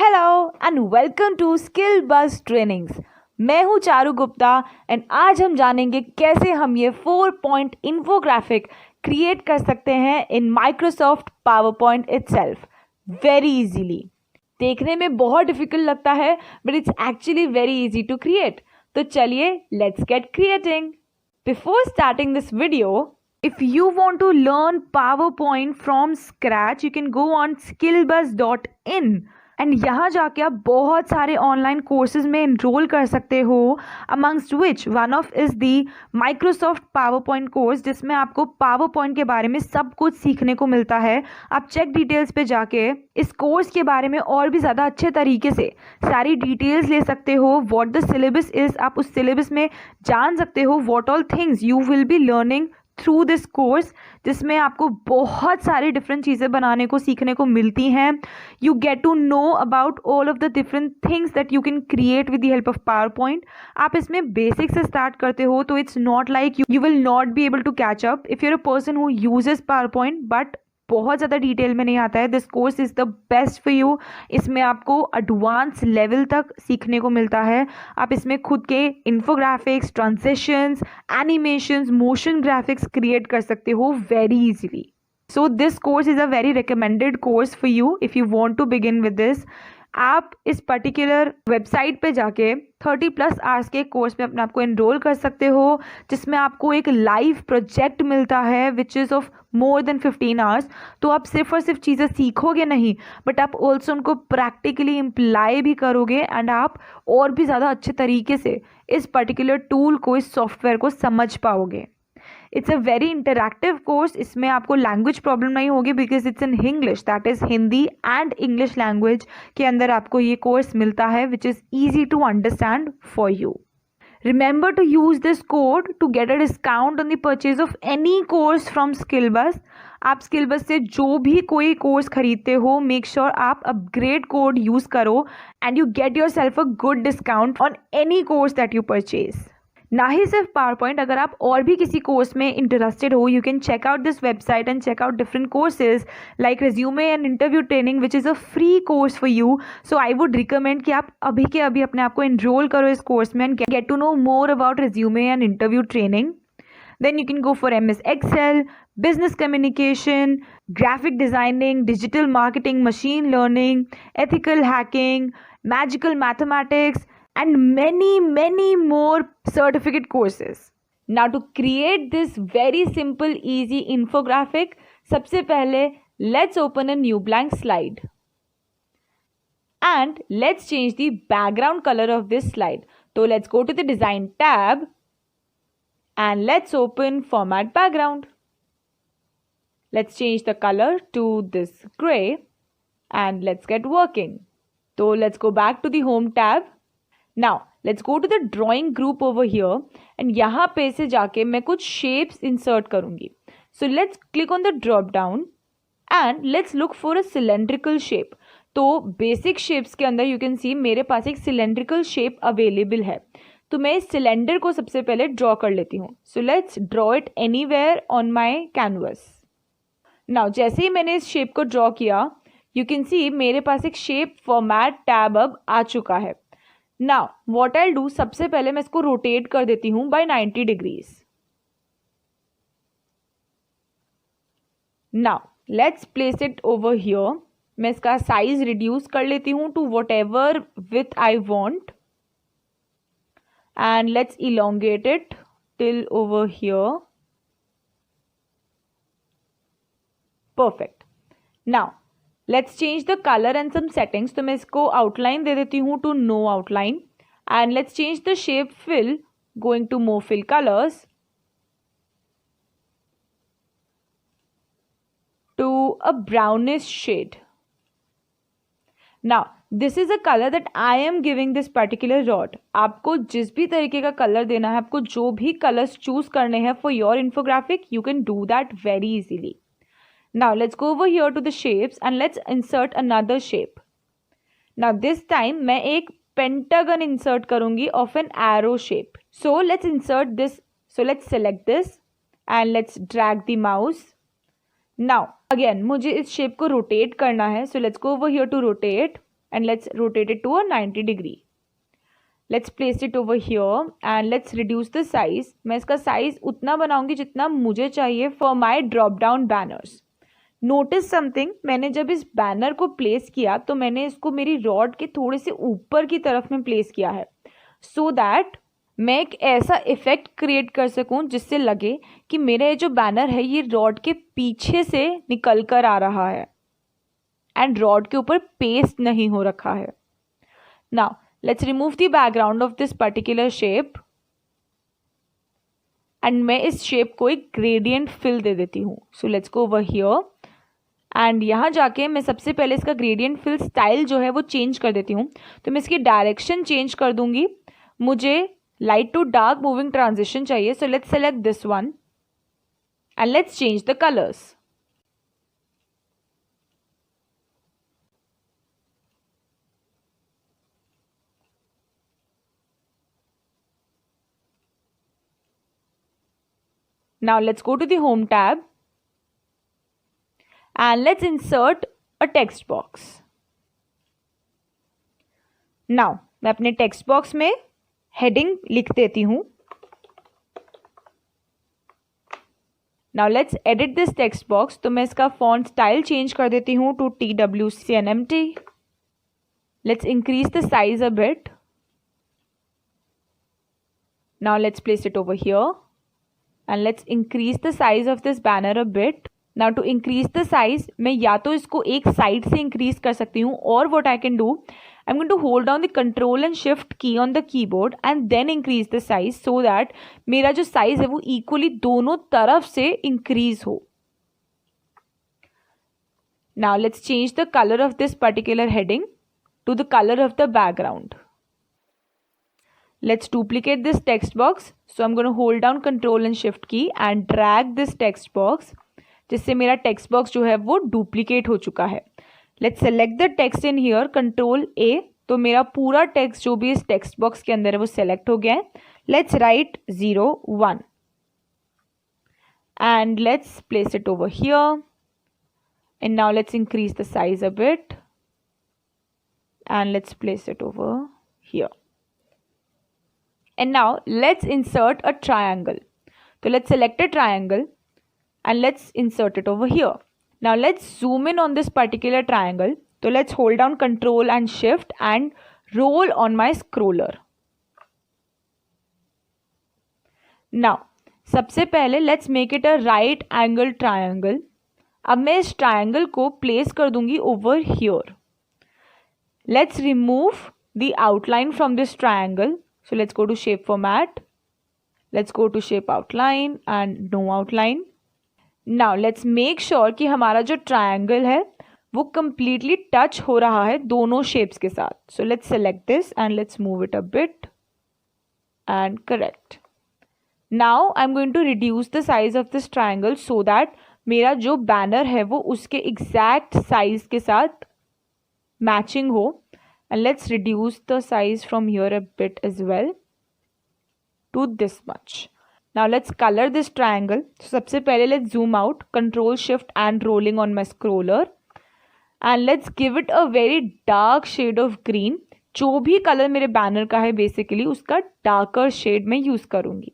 Hello and welcome to skill bus trainings. मैं हूं Charu Gupta and आज हम जानेंगे कैसे हम ये 4 पॉइंट इन्फोग्राफिक क्रिएट कर सकते हैं in Microsoft PowerPoint itself very easily. देखने में बहुत डिफिकल्ट लगता है but it's actually very easy to create. तो चलिए let's get creating. Before starting this video, if you want to learn PowerPoint from scratch, you can go on skillbus.in and यहाँ जाके आप बहुत सारे ऑनलाइन कोर्सेज में इनरोल कर सकते हो, amongst which one of is the Microsoft power point course, जिसमें आपको पावर पॉइंट के बारे में सब कुछ सीखने को मिलता है। आप चेक डिटेल्स पे जाके इस कोर्स के बारे में और भी ज़्यादा अच्छे तरीके से सारी डिटेल्स ले सकते हो। व्हाट द सिलेबस इज़, आप उस सिलेबस में जान सकते हो what all things you will be learning through this course, जिसमें आपको बहुत सारी डिफरेंट चीज़ें बनाने को सीखने को मिलती हैं। You get to know about all of the different things that you can create with the help of PowerPoint. आप इसमें बेसिक से स्टार्ट करते हो तो it's not like you will not be able to catch up if you're a person who uses PowerPoint but बहुत ज़्यादा detail में नहीं आता है। This course is the best for you. इसमें आपको एडवांस लेवल तक सीखने को मिलता है। आप इसमें खुद के infographics, transitions, animations, motion graphics create कर सकते हो very easily. So this course is a very recommended course for you if you want to begin with this. आप इस पर्टिकुलर वेबसाइट पे जाके 30+ आवर्स के कोर्स में अपने आप को एनरोल कर सकते हो, जिसमें आपको एक लाइव प्रोजेक्ट मिलता है which is of more than 15 hours. तो आप सिर्फ और सिर्फ चीज़ें सीखोगे नहीं बट आप ऑल्सो उनको प्रैक्टिकली इम्प्लाई भी करोगे एंड आप और भी ज़्यादा अच्छे तरीके से इस पर्टिकुलर टूल को, इस सॉफ्टवेयर को समझ पाओगे। It's a very interactive course. इसमें आपको लैंग्वेज प्रॉब्लम नहीं होगी because it's in English, that is Hindi and English language के अंदर आपको ये कोर्स मिलता है which is easy to understand for you. Remember to use this code to get a discount on the purchase of any course from Skillbus. आप Skillbus से जो भी कोई कोर्स खरीदते हो, make sure आप अपग्रेड कोड यूज़ करो and you get yourself a good discount on any course that you purchase. ना ही सिर्फ पावर पॉइंट, अगर आप और भी किसी कोर्स में इंटरेस्टेड हो, you can check out this website and check out different courses like resume and interview training which is a free course for you. So I would recommend कि आप अभी के अभी अपने आप को एनरोल करो इस कोर्स में and get to know more about resume and interview training. Then you can go for MS Excel, business communication, graphic designing, digital marketing, machine learning, ethical hacking, magical mathematics, and many more certificate courses. Now to create this very simple, easy infographic, सबसे पहले let's open a new blank slide. And let's change the background color of this slide. So let's go to the design tab. And let's open format background. Let's change the color to this gray and let's get working. So let's go back to the home tab. Now let's go to the drawing group over here and यहाँ पे से जाके मैं कुछ shapes insert करूँगी. So let's click on the drop down and let's look for a cylindrical shape. तो basic shapes के अंदर you can see मेरे पास एक cylindrical shape available है। तो मैं इस सिलेंडर को सबसे पहले ड्रॉ कर लेती हूँ। So let's draw it anywhere on my canvas. Now जैसे ही मैंने इस शेप को ड्रॉ किया, यू कैन सी मेरे पास एक शेप फॉर्मेट टैब अब आ चुका है। नाउ व्हाट आई डू, सबसे पहले मैं इसको रोटेट कर देती हूँ by 90 degrees. Now let's place it over here. मैं इसका साइज रिड्यूस कर लेती हूँ to whatever with I want and let's elongate it till over here. Perfect. Now let's change the color and some settings. तो मैं इसको outline दे देती हूँ to no outline and let's change the shape fill, going to more fill colors to a brownish shade. Now this is a colour that I am giving this particular rod. आपको जिस भी तरीके का colour देना है, आपको जो भी कलर्स चूज करने हैं for your infographic, you can do that very easily. Now let's go over here to the shapes and let's insert another shape. Now this time मैं एक पेंटागन इंसर्ट करूंगी of an arrow shape. So let's insert this. So let's select this and let's drag the mouse. Now again मुझे इस shape को rotate करना है। So let's go over here to rotate and let's rotate it to a 90 degree. Let's place it over here and let's reduce the size. मैं इसका size उतना बनाऊंगी जितना मुझे चाहिए for my drop down banners. Notice something, मैंने जब इस बैनर को प्लेस किया तो मैंने इसको मेरी रॉड के थोड़े से ऊपर की तरफ में प्लेस किया है, so that मैं एक ऐसा इफेक्ट क्रिएट कर सकूं जिससे लगे कि मेरा ये जो बैनर है ये रॉड के पीछे से निकल कर आ रहा है एंड रॉड के ऊपर पेस्ट नहीं हो रखा है. Now let's remove the background of this particular shape and मैं इस शेप को एक ग्रेडियंट फिल दे देती हूँ. सो let's go over here and यहाँ जाके मैं सबसे पहले इसका ग्रेडियंट फिल स्टाइल जो है वो चेंज कर देती हूँ. तो मैं इसकी डायरेक्शन चेंज कर दूंगी. मुझे light to dark moving transition चाहिए. So let's select this one and let's change the colours. Now let's go to the home tab and let's insert a text box. Now मैं अपने text box में heading लिख देती हूँ. Now let's edit this text box. तो मैं इसका font style change कर देती हूँ to TWCNMT. Let's increase the size a bit. Now let's place it over here. And let's increase the size of this banner a bit. Now to increase the size, मैं या तो इसको एक side से increase कर सकती हूँ और what I can do, I'm going to hold down the control and shift key on the keyboard and then increase the size so that मेरा जो size है वो equally दोनों तरफ से increase हो. Now let's change the color of this particular heading to the color of the background. Let's duplicate this text box. So I'm going to hold down control and shift key and drag this text box जिससे मेरा text box जो है वो duplicate हो चुका है. Let's select the text in here, control A. तो मेरा पूरा text जो भी इस text box के अंदर है वो select हो गया है. Let's write 0, 1 and let's place it over here. And now let's increase the size a bit and let's place it over here. And now let's insert a triangle. So let's select a triangle and let's insert it over here. Now let's zoom in on this particular triangle. So let's hold down control and shift and roll on my scroller. Now सबसे पहले let's make it a right angle triangle. अब मैं इस triangle को place कर दूंगी over here. Let's remove the outline from this triangle. So let's go to shape format. Let's go to shape outline and no outline. Now let's make sure कि हमारा जो triangle है वो completely touch हो रहा है दोनों shapes के साथ. So let's select this and let's move it a bit and correct. Now I'm going to reduce the size of this triangle so that मेरा जो banner है वो उसके exact size के साथ matching हो. And let's reduce the size from here a bit as well to this much. Now let's color this triangle. So सबसे पहले let's zoom out, control shift and rolling on my scroller. And let's give it a very dark shade of green. जो भी color मेरे banner का है basically उसका darker shade मैं use करूँगी.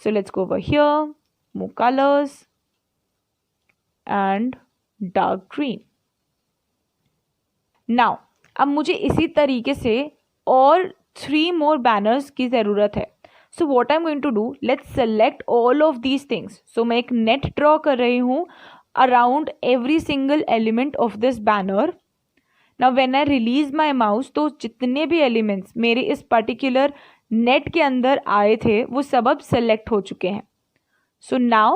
So let's go over here, more colors and dark green. Now अब मुझे इसी तरीके से और 3 more banners की ज़रूरत है. So what I'm going to do, let's select all of these things. So मैं एक net draw कर रही हूँ around every single element of this banner. Now when I release my mouse तो जितने भी elements मेरे इस particular net के अंदर आए थे वो सब अब select हो चुके हैं. So now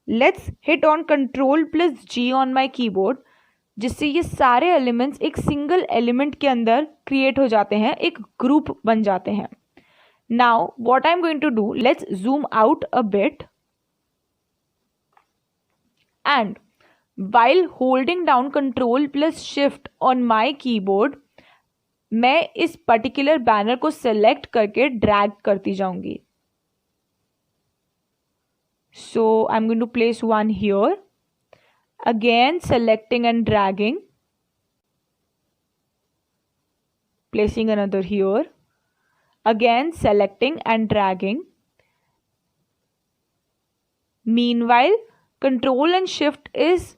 let's hit on Control plus G on my keyboard जिससे ये सारे एलिमेंट्स एक सिंगल एलिमेंट के अंदर क्रिएट हो जाते हैं, एक ग्रुप बन जाते हैं. Now what I am going to do, let's zoom out a bit and while holding down control plus shift on my keyboard मैं इस पर्टिकुलर बैनर को सेलेक्ट करके ड्रैग करती जाऊंगी. So I'm going to place one here. Again selecting and dragging. placing another here, again selecting and dragging. Meanwhile, Control and Shift is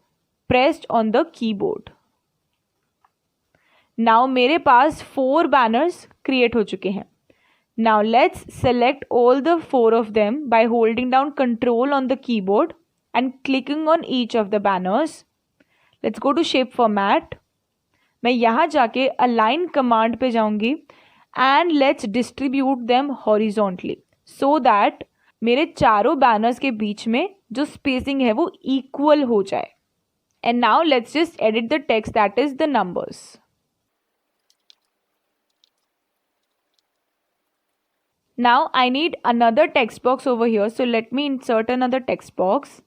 pressed on the keyboard. Now मेरे पास 4 banners create हो चुके हैं. Now let's select all the 4 of them by holding down Control on the keyboard and clicking on each of the banners. Let's go to Shape Format. मैं यहाँ जाके Align command पे जाऊँगी and let's distribute them horizontally so that मेरे चारों banners के बीच में जो spacing है वो equal हो जाए. And now let's just edit the text, that is the numbers. Now I need another text box over here, so let me insert another text box.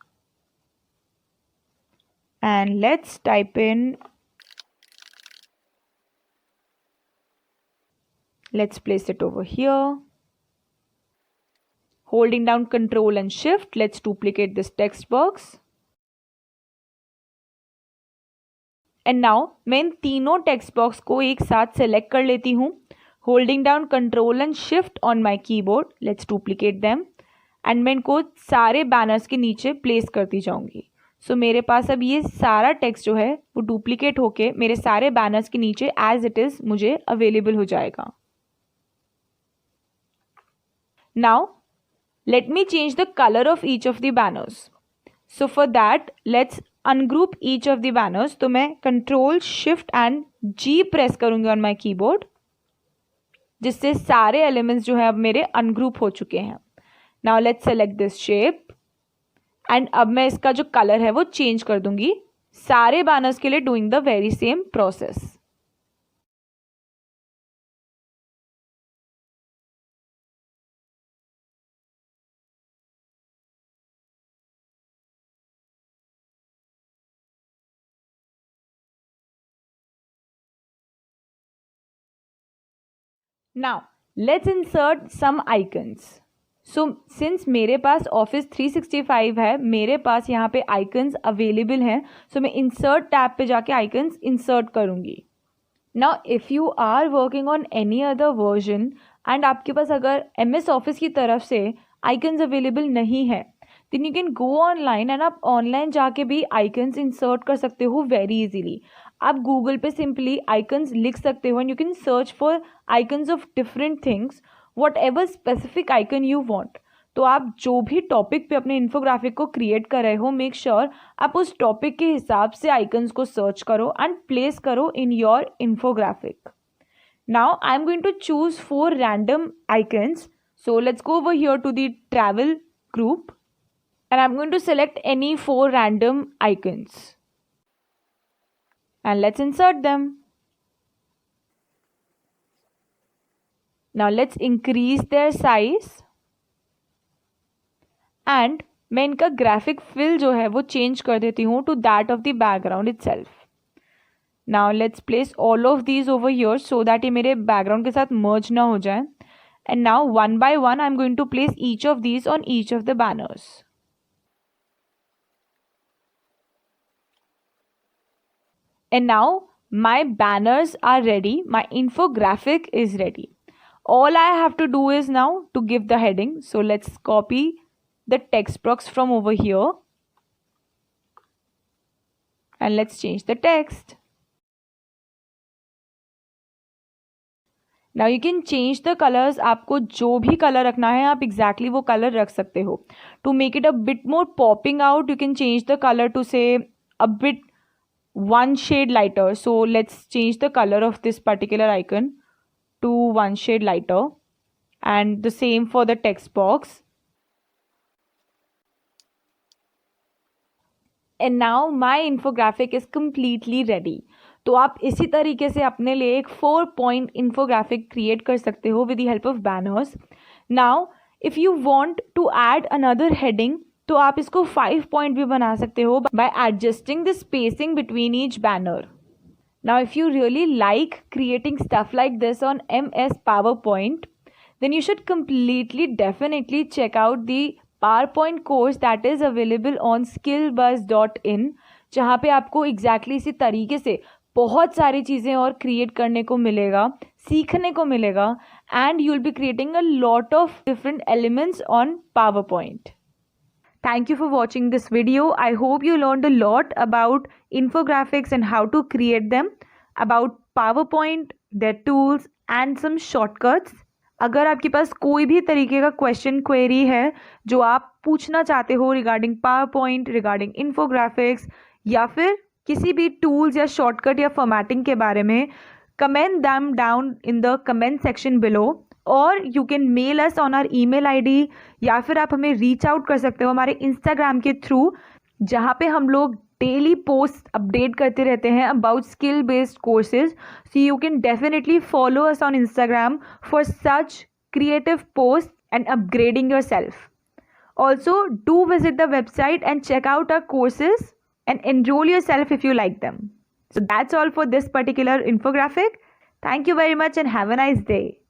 And let's type in, let's place it over here. Holding down Control and Shift, let's duplicate this text box. And now मैं इन तीनों text box को एक साथ select कर लेती हूँ. Holding down Control and Shift on my keyboard, let's duplicate them. And मैं इनको सारे banners के नीचे place करती जाऊँगी. So मेरे पास अब ये सारा text जो है वो duplicate होके मेरे सारे banners के नीचे as it is मुझे available हो जाएगा. Now let me change the color of each of the banners. So for that, let's ungroup each of the banners. तो मैं Control, Shift and G press करूँगी on my keyboard, जिससे सारे elements जो है अब मेरे ungroup हो चुके हैं. Now let's select this shape and अब मैं इसका जो color है वो change कर दूँगी सारे banners के लिए, doing the very same process. Now let's insert some icons. So since मेरे पास Office 365 है, मेरे पास यहाँ पे icons available हैं, so मैं Insert टैब पे जाके icons insert करूँगी. Now if you are working on any other version and आपके पास अगर MS Office की तरफ से icons available नहीं है, then you can go online and आप online जाके भी icons insert कर सकते हो very easily. आप गूगल पे सिंपली आइकन्स लिख सकते हो and you can search for icons of different things, what ever specific icon you want. तो आप जो भी टॉपिक पे अपने इन्फोग्राफिक को क्रिएट कर रहे हो, मेक श्योर आप उस टॉपिक के हिसाब से आइकन्स को सर्च करो एंड प्लेस करो in your infographic. Now I am going to choose 4 random icons. So let's go over here to the travel group and I am going to select any 4 random icons. And let's insert them. Now let's increase their size and मैं इनका graphic fill जो है वो change कर देती हूँ to that of the background itself. Now let's place all of these over here so that ये मेरे background के साथ merge ना हो जाए. And now one by one I'm going to place each of these on each of the banners. And now my banners are ready, my infographic is ready. All I have to do is now to give the heading. So let's copy the text box from over here and let's change the text. Now you can change the colors. आपको जो भी color रखना है आप exactly वो color रख सकते हो. To make it a bit more popping out, you can change the color to say a bit one shade lighter. So let's change the color of this particular icon to one shade lighter, and the same for the text box. And now my infographic is completely ready. तो आप इसी तरीके से अपने लिए एक 4-point infographic create कर सकते हो with the help of banners. Now if you want to add another heading, तो आप इसको 5-point भी बना सकते हो by adjusting the spacing between each banner. Now if you really like creating stuff like this on MS PowerPoint, then you should definitely check out the PowerPoint course that is available on skillbuzz.in, जहाँ पे आपको exactly इसी तरीके से बहुत सारी चीज़ें और क्रिएट करने को मिलेगा, सीखने को मिलेगा, and you will be creating a lot of different elements on power point. Thank you for watching this video. I hope you learned a lot about infographics and how to create them, about PowerPoint, their tools and some shortcuts. अगर आपके पास कोई भी तरीके का question query है जो आप पूछना चाहते हो रिगार्डिंग PowerPoint, रिगार्डिंग इन्फोग्राफिक्स या फिर किसी भी टूल्स या शॉर्टकट या फॉर्मेटिंग के बारे में, comment them down in the comment section below, और you can mail us on our email ID, या फिर आप हमें रीच आउट कर सकते हो हमारे इंस्टाग्राम के थ्रू, जहाँ पे हम लोग डेली पोस्ट अपडेट करते रहते हैं about skill based courses. So you can definitely follow us on Instagram for such creative posts and upgrading yourself. Also, do visit the website and check out our courses and enroll yourself if you like them. So that's all for this particular infographic. Thank you very much and have a nice day.